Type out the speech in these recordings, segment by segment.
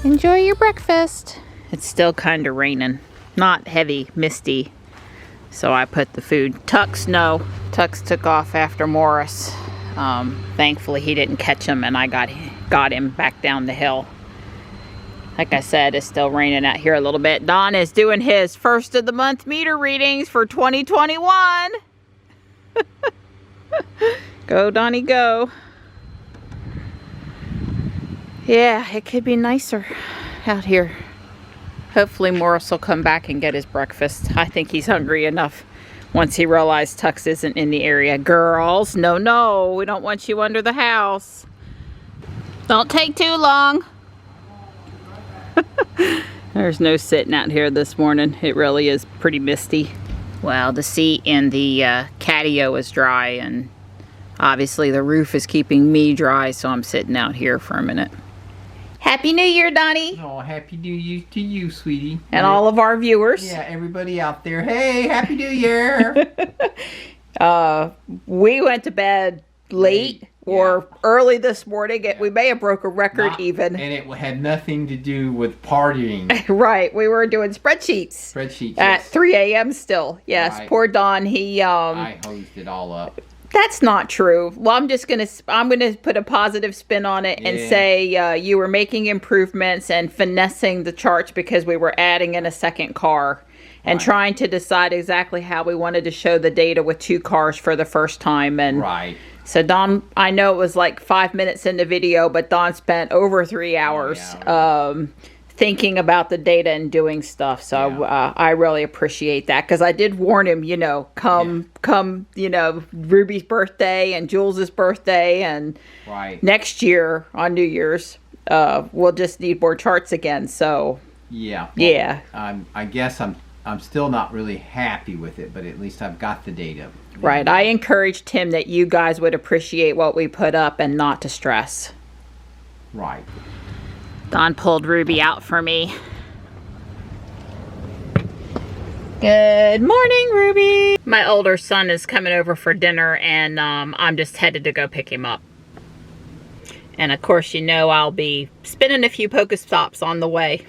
Enjoy your breakfast. It's still kind of raining. Not heavy, misty. So I put the food. Tux, no. Tux took off after Morris. Thankfully he didn't catch him and I got him back down the hill. Like I said, it's still raining out here a little bit. Don is doing his first of the month meter readings for 2021. Go, Donnie, go. Yeah, it could be nicer out here. Hopefully Morris will come back and get his breakfast. I think he's hungry enough once he realized Tux isn't in the area. Girls, no, no, we don't want you under the house. Don't take too long. There's no sitting out here this morning. It really is pretty misty. Well, the seat in the catio is dry, and obviously the roof is keeping me dry, so I'm sitting out here for a minute. Happy New Year, Donnie. Oh, Happy New Year to you, sweetie. And all of our viewers. Yeah, everybody out there. Hey, Happy New Year. We went to bed late or early this morning. We may have broke a record even. And it had nothing to do with partying. Right. We were doing spreadsheets. Spreadsheets. At 3 a.m. still. Yes. Right. Poor Don. I hosed it all up. That's not true. Well, I'm gonna put a positive spin on it and say you were making improvements and finessing the charts because we were adding in a second car and trying to decide exactly how we wanted to show the data with 2 cars for the first time. And so Don, I know it was like 5 minutes in the video, but Don spent over 3 hours thinking about the data and doing stuff. So I really appreciate that, because I did warn him, you know, come, you know, Ruby's birthday and Jules's birthday and next year on New Year's, we'll just need more charts again. So I guess I'm still not really happy with it, but at least I've got the data. Right. I encouraged him that you guys would appreciate what we put up and not to stress. Right. Don pulled Ruby out for me. Good morning, Ruby. My older son is coming over for dinner, and I'm just headed to go pick him up. And of course, you know, I'll be spinning a few Pokestops on the way.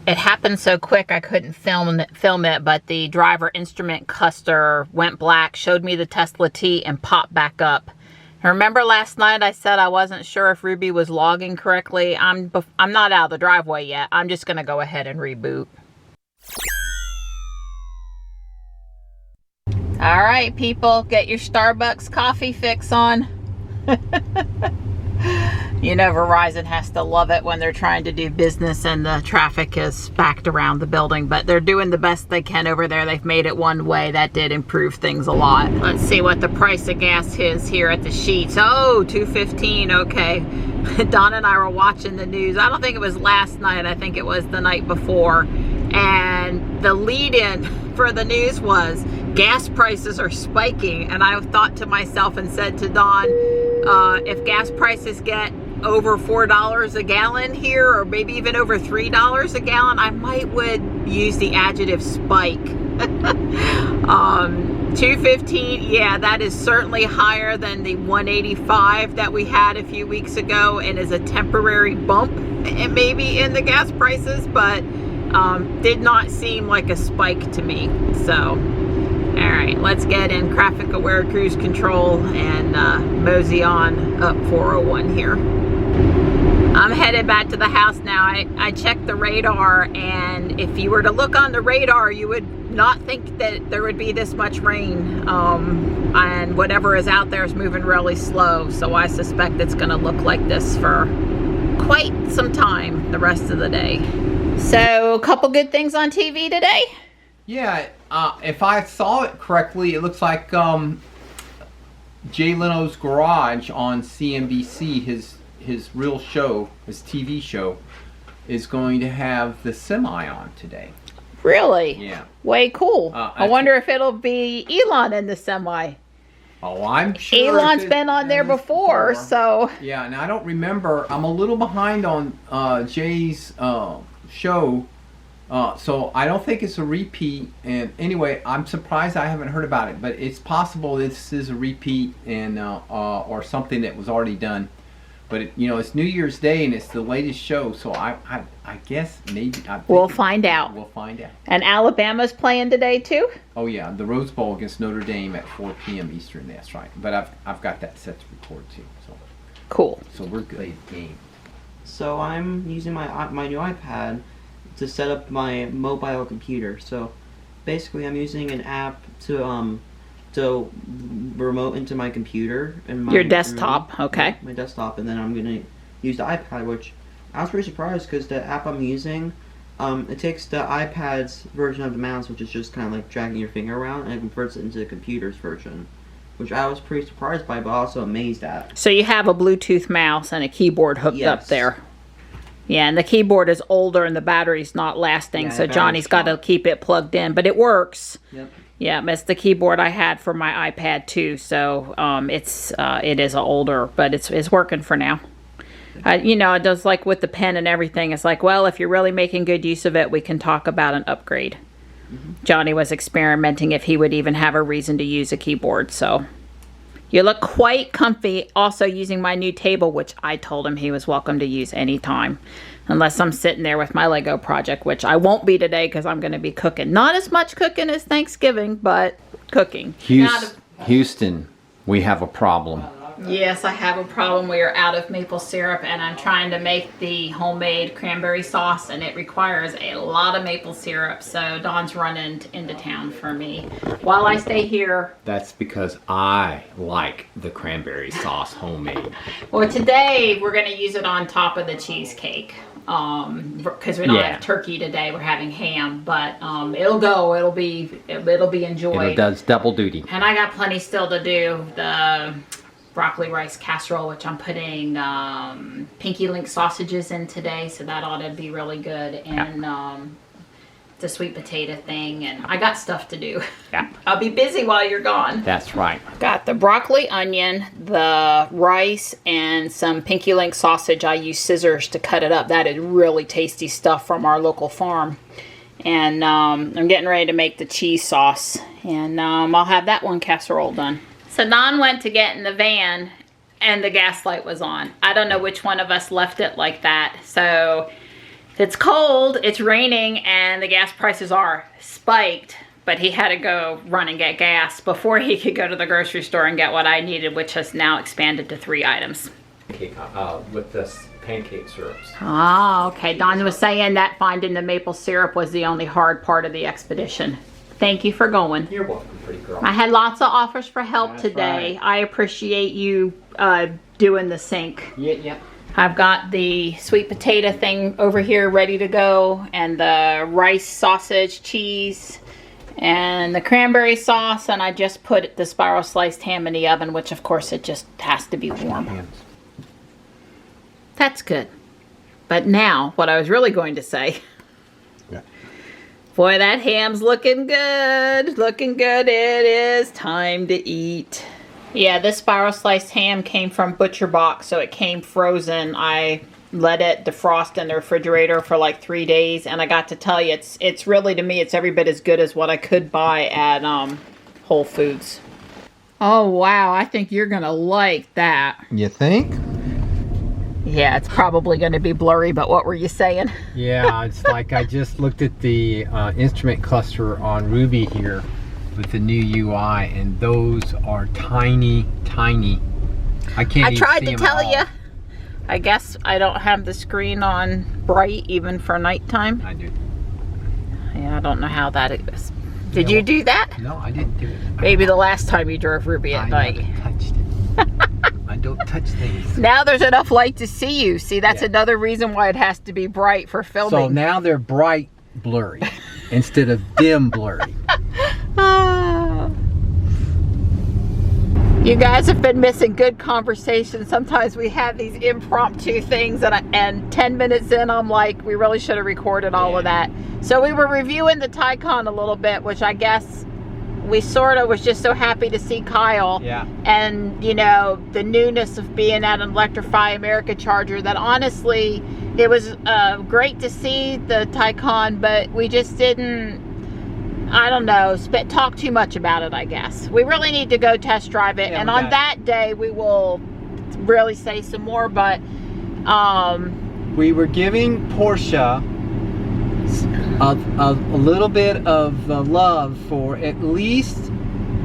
It happened so quick I couldn't film it, but the driver instrument cluster went black, showed me the Tesla T, and popped back up. Remember last night I said I wasn't sure if Ruby was logging correctly? I'm not out of the driveway yet. I'm just going to go ahead and reboot. All right, people, get your Starbucks coffee fix on. You know, Verizon has to love it when they're trying to do business and the traffic is backed around the building, but they're doing the best they can over there. They've made it one way. That did improve things a lot. Let's see what the price of gas is here at the sheets. Oh, $2.15. Okay. Don and I were watching the news. I don't think it was last night. I think it was the night before. And the lead-in for the news was gas prices are spiking. And I thought to myself and said to Don, if gas prices get over $4 a gallon here, or maybe even over $3 a gallon, I would use the adjective spike. $2.15, yeah, that is certainly higher than the $1.85 that we had a few weeks ago, and is a temporary bump maybe in the gas prices, but did not seem like a spike to me. So all right, let's get in traffic aware cruise control and mosey on up 401 here. I'm headed back to the house now. I checked the radar, and if you were to look on the radar, you would not think that there would be this much rain. And whatever is out there is moving really slow, so I suspect it's going to look like this for quite some time the rest of the day. So, a couple good things on TV today? Yeah, if I saw it correctly, it looks like Jay Leno's Garage on CNBC, his real show, his TV show, is going to have the semi on today. Really? Yeah. Way cool. I wonder if it'll be Elon in the semi. Oh, I'm sure. Elon's been on there before, so. Yeah, and I don't remember. I'm a little behind on Jay's show. So I don't think it's a repeat, and anyway, I'm surprised I haven't heard about it, but it's possible this is a repeat and or something that was already done. But it, you know, it's New Year's Day and it's the latest show, so I guess maybe we'll find out. We'll find out. And Alabama's playing today too? Oh yeah, the Rose Bowl against Notre Dame at 4 p.m. Eastern. That's right. But I've got that set to record too. So cool. So we're good. Game. So I'm using my new iPad to set up my mobile computer. So basically, I'm using an app to remote into my computer and my your desktop. room, okay. My desktop, and then I'm gonna use the iPad, which I was pretty surprised because the app I'm using, it takes the iPad's version of the mouse, which is just kind of like dragging your finger around, and it converts it into the computer's version, which I was pretty surprised by, but also amazed at. So you have a Bluetooth mouse and a keyboard hooked up there. Yeah, and the keyboard is older and the battery's not lasting, Yeah, so Johnny's got to keep it plugged in, but it works. Yep. Yeah, it's the keyboard I had for my iPad too, so it is older, but it's working for now. You know, it does like with the pen and everything. It's like, well, if you're really making good use of it, we can talk about an upgrade. Johnny was experimenting if he would even have a reason to use a keyboard, so. You look quite comfy also using my new table, which I told him he was welcome to use anytime. Unless I'm sitting there with my Lego project, which I won't be today because I'm going to be cooking. Not as much cooking as Thanksgiving, but cooking. Houston, we have a problem. Yes, I have a problem. We are out of maple syrup, and I'm trying to make the homemade cranberry sauce, and it requires a lot of maple syrup. So Dawn's running into town for me while I stay here. That's because I like the cranberry sauce homemade. Well, today we're going to use it on top of the cheesecake. Because we don't have turkey today, we're having ham, but it'll be enjoyed. It does double duty. And I got plenty still to do. The broccoli rice casserole, which I'm putting pinky link sausages in today, so that ought to be really good. And the sweet potato thing, and I got stuff to do. Yeah. I'll be busy while you're gone. That's right. Got the broccoli, onion, the rice, and some pinky link sausage. I use scissors to cut it up. That is really tasty stuff from our local farm. And I'm getting ready to make the cheese sauce, and I'll have that one casserole done. So Don went to get in the van, and the gas light was on. I don't know which one of us left it like that. So it's cold, it's raining, and the gas prices are spiked, but he had to go run and get gas before he could go to the grocery store and get what I needed, which has now expanded to 3 items. With this pancake syrups. Oh, okay. Don was saying that finding the maple syrup was the only hard part of the expedition. Thank you for going. You're welcome, pretty girl. I had lots of offers for help today. Right. I appreciate you doing the sink. Yeah. I've got the sweet potato thing over here ready to go, and the rice, sausage, cheese, and the cranberry sauce, and I just put the spiral sliced ham in the oven, which of course it just has to be warm. That's good. But now, what I was really going to say, boy, that ham's looking good. Looking good. It is time to eat. Yeah, this spiral sliced ham came from Butcher Box, so it came frozen. I let it defrost in the refrigerator for like 3 days, and I got to tell you, it's really, to me, it's every bit as good as what I could buy at Whole Foods. Oh, wow, I think you're going to like that. You think? Yeah, it's probably going to be blurry, but what were you saying? Yeah, it's like I just looked at the instrument cluster on Ruby here with the new UI, and those are tiny, tiny. I tried to tell you. I guess I don't have the screen on bright even for nighttime. I do. Yeah, I don't know how that is. Did you do that? No, I didn't do it. Maybe the last time you drove Ruby at night. I never touched it. I don't touch things. Now there's enough light to see you. See, that's another reason why it has to be bright for filming. So now they're bright blurry instead of dim blurry. You guys have been missing good conversation. Sometimes we have these impromptu things, and 10 minutes in, I'm like, we really should have recorded all of that. So we were reviewing the Taycan a little bit, which I guess we sort of was just so happy to see Kyle. Yeah. And, you know, the newness of being at an Electrify America charger, that honestly, it was great to see the Taycan, but we just didn't, I don't know, talk too much about it, I guess. We really need to go test drive it, and on that day we will really say some more, but we were giving Porsche a little bit of love for at least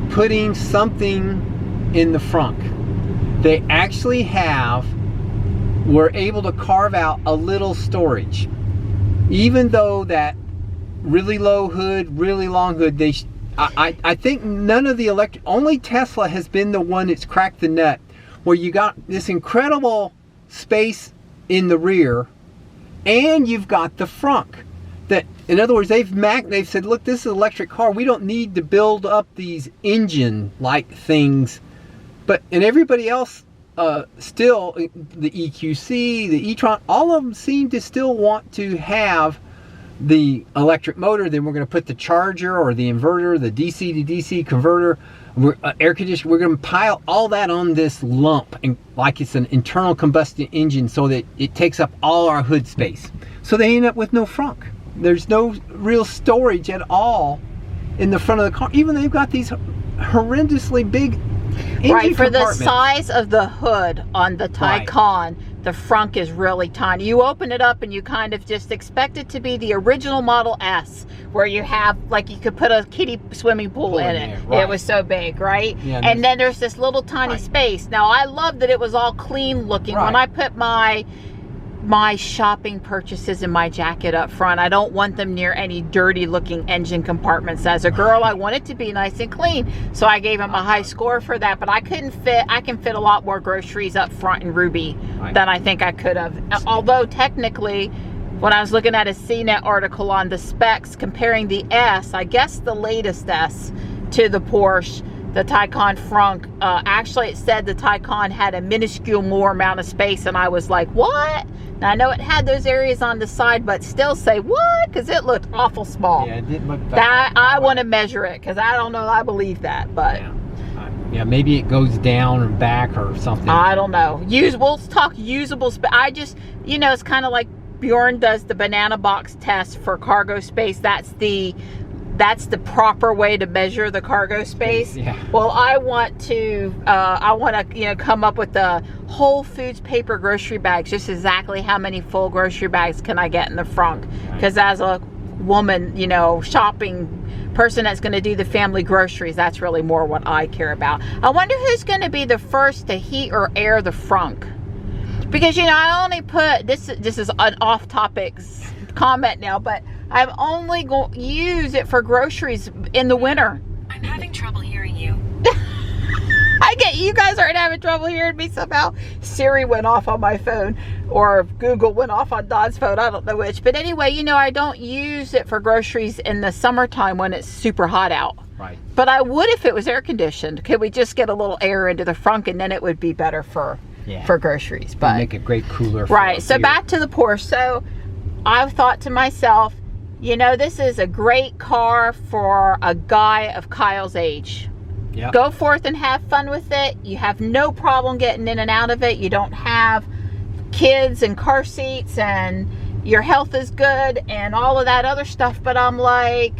putting something in the frunk. They actually were able to carve out a little storage. Even though that really low hood, really long hood, I think none of the only Tesla has been the one that's cracked the nut, where you got this incredible space in the rear, and you've got the frunk. That, in other words, they've said, look, this is an electric car. We don't need to build up these engine-like things. And everybody else, still, the EQC, the e-tron, all of them seem to still want to have the electric motor. Then we're going to put the charger or the inverter, the DC to DC converter, air conditioner. We're going to pile all that on this lump, and like it's an internal combustion engine, so that it takes up all our hood space. So they end up with no frunk. There's no real storage at all in the front of the car. Even they've got these horrendously big engine right, for the compartments. size of the hood on the Taycan, the frunk is really tiny. You open it up and you kind of just expect it to be the original Model S, where you have, like, you could put a kiddie swimming pool in it. Right. It was so big, right? Yeah, and then there's this little tiny space. Now, I love that it was all clean looking. When I put my shopping purchases in my jacket up front, I don't want them near any dirty looking engine compartments. As a girl, I want it to be nice and clean, so I gave him a high score for that. But I can fit a lot more groceries up front in Ruby than I think I could have. Although technically, when I was looking at a CNET article on the specs comparing the S, I guess the latest S, to the Porsche, the Taycan frunk, actually it said the Taycan had a minuscule more amount of space, and I was like, what? Now, I know it had those areas on the side, but still say, what? Because it looked awful small. Yeah, it didn't look that. I want to measure it, because I don't know, I believe that, but. Yeah, maybe it goes down or back or something. I don't know. We'll talk usable space. I just, it's kind of like Bjorn does the banana box test for cargo space. That's the proper way to measure the cargo space. Yeah. Well, I want to come up with the Whole Foods paper grocery bags, just exactly how many full grocery bags can I get in the frunk. Because as a woman, shopping person that's going to do the family groceries, that's really more what I care about. I wonder who's going to be the first to heat or air the frunk. Because, I only put, this is an off-topic comment now, but I'm only going to use it for groceries in the winter. I'm having trouble hearing you. I get you guys aren't having trouble hearing me somehow. Siri went off on my phone, or Google went off on Don's phone. I don't know which. But anyway, I don't use it for groceries in the summertime when it's super hot out. Right. But I would if it was air conditioned. Could we just get a little air into the frunk, and then it would be better for groceries. But make a great cooler. Right. So back to the Porsche. So I've thought to myself, this is a great car for a guy of Kyle's age. Yep. Go forth and have fun with it. You have no problem getting in and out of it. You don't have kids and car seats, and your health is good and all of that other stuff. But I'm like,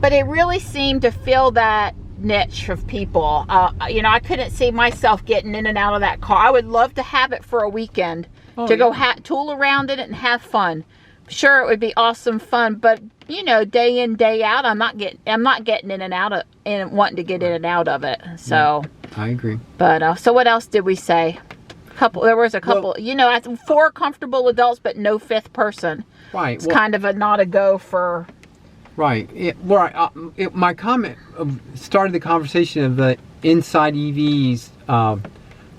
but it really seemed to fill that niche of people. I couldn't see myself getting in and out of that car. I would love to have it for a weekend go tool around it and have fun. Sure, it would be awesome fun, but day in, day out, I'm not getting in and out of, and wanting to get in and out of it. So I agree. But so what else did we say? There was a couple. Well, 4 comfortable adults, but no 5th person. Right. It's kind of not a go for. Right. My comment started the conversation of the Inside EVs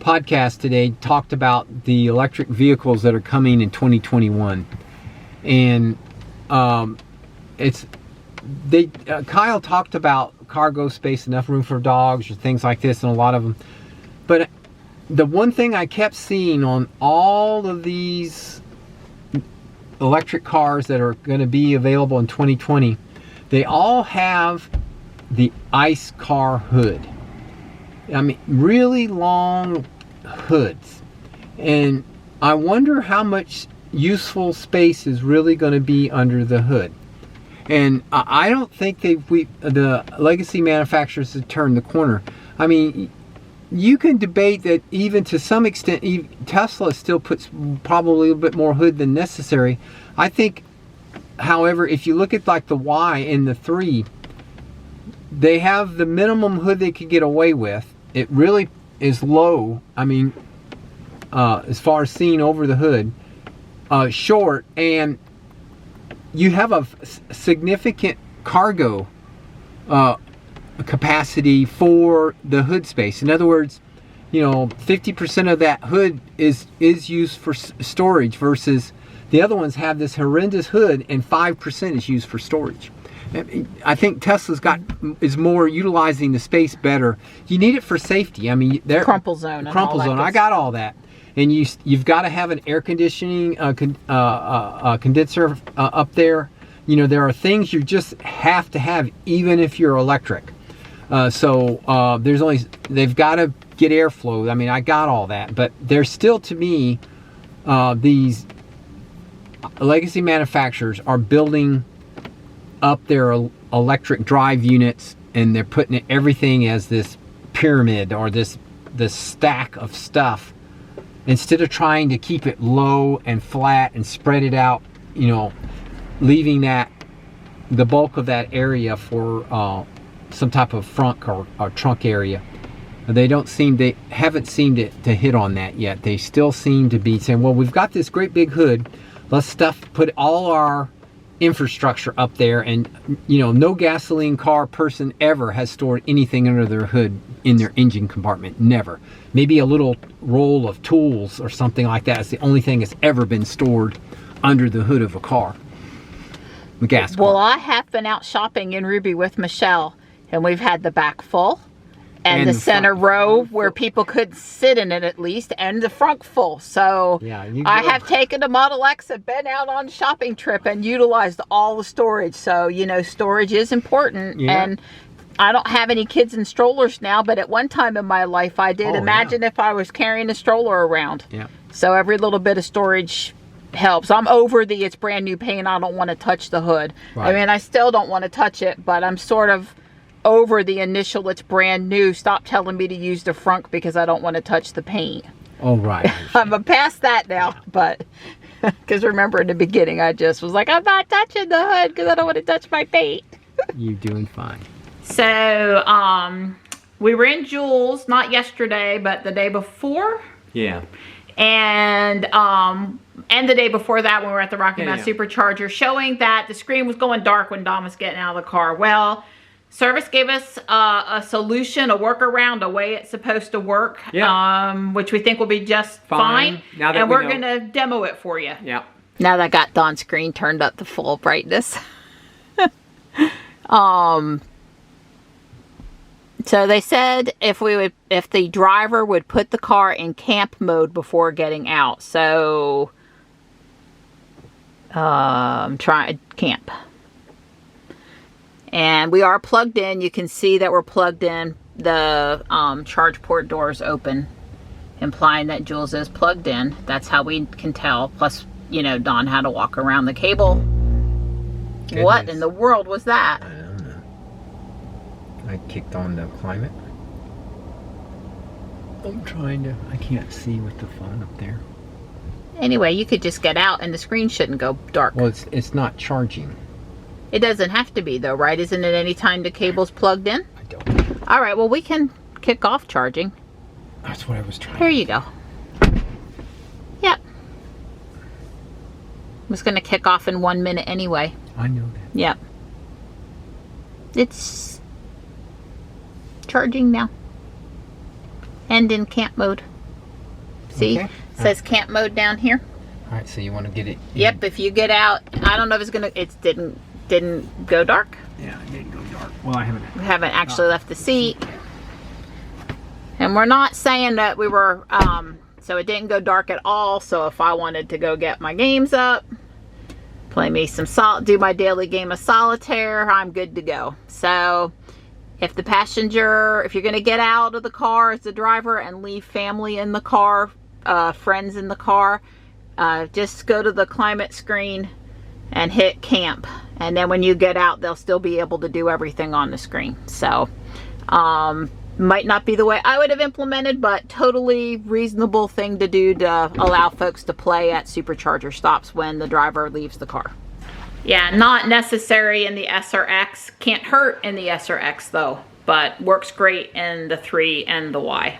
podcast today. Talked about the electric vehicles that are coming in 2021. And Kyle talked about cargo space, enough room for dogs or things like this, and a lot of them. But the one thing I kept seeing on all of these electric cars that are going to be available in 2020, they all have the ICE car hood. I mean, really long hoods. And I wonder how much useful space is really going to be under the hood. And I don't think the legacy manufacturers have turned the corner. I mean, you can debate that even to some extent, Tesla still puts probably a little bit more hood than necessary. I think, however, if you look at like the Y and the 3, they have the minimum hood they could get away with. It really is low. I mean, as far as seeing over the hood, short, and you have a significant cargo capacity for the hood space. In other words, 50% of that hood is used for storage, versus the other ones have this horrendous hood and 5% is used for storage. I think Tesla's is more utilizing the space better. You need it for safety. I mean, crumple zone. I got all that. And you've got to have an air conditioning condenser up there. There are things you just have to have, even if you're electric. So they've got to get airflow. I mean, I got all that, but there's still, to me, these legacy manufacturers are building up their electric drive units, and they're putting everything as this pyramid or this stack of stuff, instead of trying to keep it low and flat and spread it out, leaving the bulk of that area for some type of front or trunk area. They haven't seemed to hit on that yet. They still seem to be saying, well, we've got this great big hood, let's put all our infrastructure up there, and no gasoline car person ever has stored anything under their hood in their engine compartment. Never. Maybe a little roll of tools or something like that is the only thing that's ever been stored under the hood of a car. The gas car. Well, I have been out shopping in Ruby with Michelle, and we've had the back full, and the center row where people could sit in it at least, and the front full. So yeah, I have taken the Model X and been out on a shopping trip and utilized all the storage. So, storage is important. Yeah. And I don't have any kids in strollers now, but at one time in my life I did. Imagine if I was carrying a stroller around. Yeah. So every little bit of storage helps. I'm over it's brand new paint. I don't want to touch the hood. Right. I mean, I still don't want to touch it, but I'm sort of over the initial, it's brand new, stop telling me to use the front because I don't want to touch the paint. Oh, right. I'm past that now, but because remember in the beginning I just was like, I'm not touching the hood because I don't want to touch my paint. You're doing fine. So we were in Jules, not yesterday but the day before. Yeah. And the day before that when we were at the Rocky Mount Supercharger, showing that the screen was going dark when Dom was getting out of the car. Well, service gave us a solution, a workaround, a way it's supposed to work, which we think will be just fine. Now that and we're going to demo it for you. Yeah. Now that I got Don's screen turned up to full brightness. So they said if the driver would put the car in camp mode before getting out. So try camp. And we are plugged in. You can see that we're plugged in. The charge port door is open, implying that Jules is plugged in. That's how we can tell. Plus, Don had to walk around the cable. Goodness. What in the world was that? I don't know. I kicked on the climate. I can't see with the phone up there. Anyway, you could just get out and the screen shouldn't go dark. Well, it's not charging. It doesn't have to be though, right? Isn't it any time the cable's plugged in? I don't know. All right, well, we can kick off charging. That's what I was trying. Here you go. Yep. I was going to kick off in 1 minute anyway. I know that. Yep. It's charging now. And in camp mode. See? Okay. It says camp mode down here. All right, so you want to get it in. Yep, if you get out, I don't know if it's going to, it didn't go dark. Yeah, it didn't go dark. Well, I haven't. We haven't actually left the seat. And we're not saying that we were, so it didn't go dark at all. So if I wanted to go get my games up, play me some do my daily game of solitaire, I'm good to go. So if the passenger, if you're going to get out of the car as the driver and leave family in the car, friends in the car, just go to the climate screen and hit camp, and then when you get out they'll still be able to do everything on the screen. So Might not be the way I would have implemented, but totally reasonable thing to do to allow folks to play at supercharger stops when the driver leaves the car. Yeah, not necessary in the SRX. Can't hurt in the SRX though, but works great in the 3 and the Y.